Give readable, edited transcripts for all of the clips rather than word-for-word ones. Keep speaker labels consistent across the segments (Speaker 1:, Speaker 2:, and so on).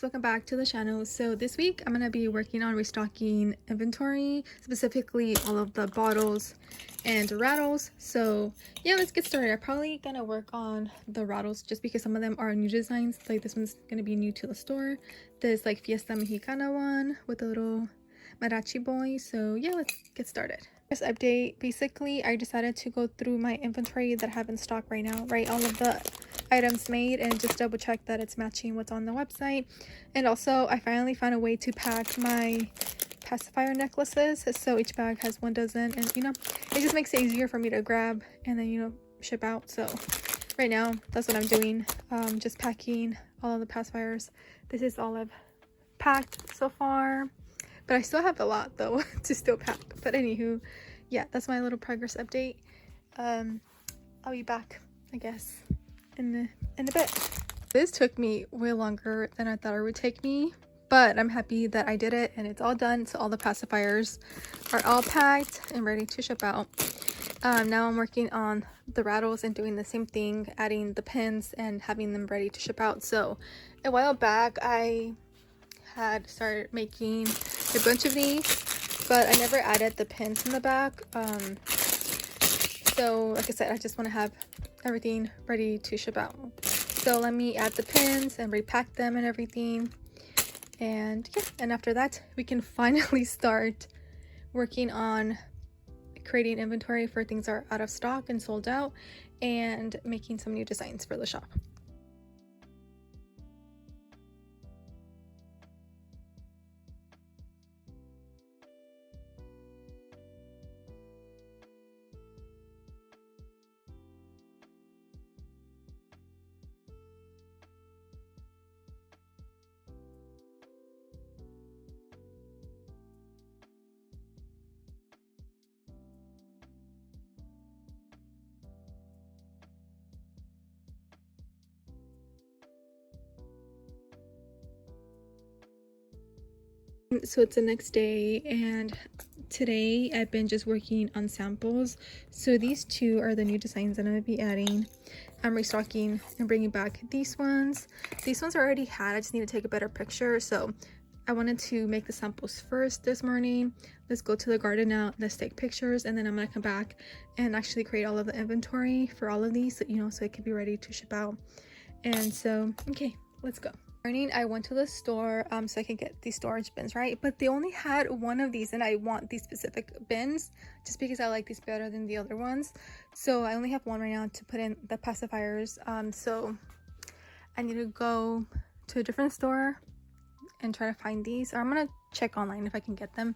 Speaker 1: welcome back to the channel. So this week I'm gonna be working on restocking inventory, specifically all of the bottles and rattles. So yeah, let's get started. I'm probably gonna work on the rattles just because some of them are new designs. Like this one's gonna be new to the store. There's like Fiesta Mexicana one with a little mariachi boy. So yeah, let's get started. This update, basically I decided to go through my inventory that I have in stock right now, right? All of the items made, and just double check that it's matching what's on the website. And also I finally found a way to pack my pacifier necklaces, so each bag has 1 dozen, and you know, it just makes it easier for me to grab and then, you know, ship out. So right now that's what I'm doing, just packing all of the pacifiers. This is all I've packed so far, but I still have a lot though to still pack. But anywho, yeah, that's my little progress update. I'll be back, I guess, in a bit. This took me way longer than I thought it would take me, but I'm happy that I did it and it's all done. So all the pacifiers are all packed and ready to ship out. Now I'm working on the rattles and doing the same thing, adding the pins and having them ready to ship out. So a while back I had started making a bunch of these, but I never added the pins in the back. So like I said, I just want to have everything ready to ship out. So let me add the pins and repack them and everything, and yeah, and after that we can finally start working on creating inventory for things that are out of stock and sold out, and making some new designs for the shop. So it's the next day, and today I've been just working on samples. So these two are the new designs that I'm going to be adding. I'm restocking and bringing back these ones. These ones I already had, I just need to take a better picture. So I wanted to make the samples first this morning. Let's go to the garden now, let's take pictures, and then I'm going to come back and actually create all of the inventory for all of these, so, you know, so it can be ready to ship out. And so okay, let's go. Morning, I went to the store so I can get these storage bins, right? But they only had one of these, and I want these specific bins just because I like these better than the other ones. So I only have one right now to put in the pacifiers. So I need to go to a different store and try to find these, or I'm gonna check online if I can get them.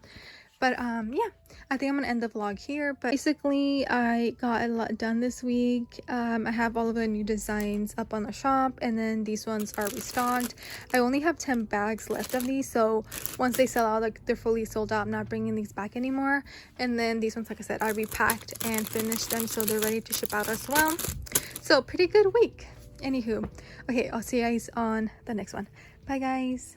Speaker 1: But yeah, I think I'm gonna end the vlog here. But basically I got a lot done this week. I have all of the new designs up on the shop, and then these ones are restocked. I only have 10 bags left of these, so once they sell out, like they're fully sold out, I'm not bringing these back anymore. And then these ones, like I said, I repacked and finished them, so they're ready to ship out as well. So pretty good week. Anywho, okay, I'll see you guys on the next one. Bye guys.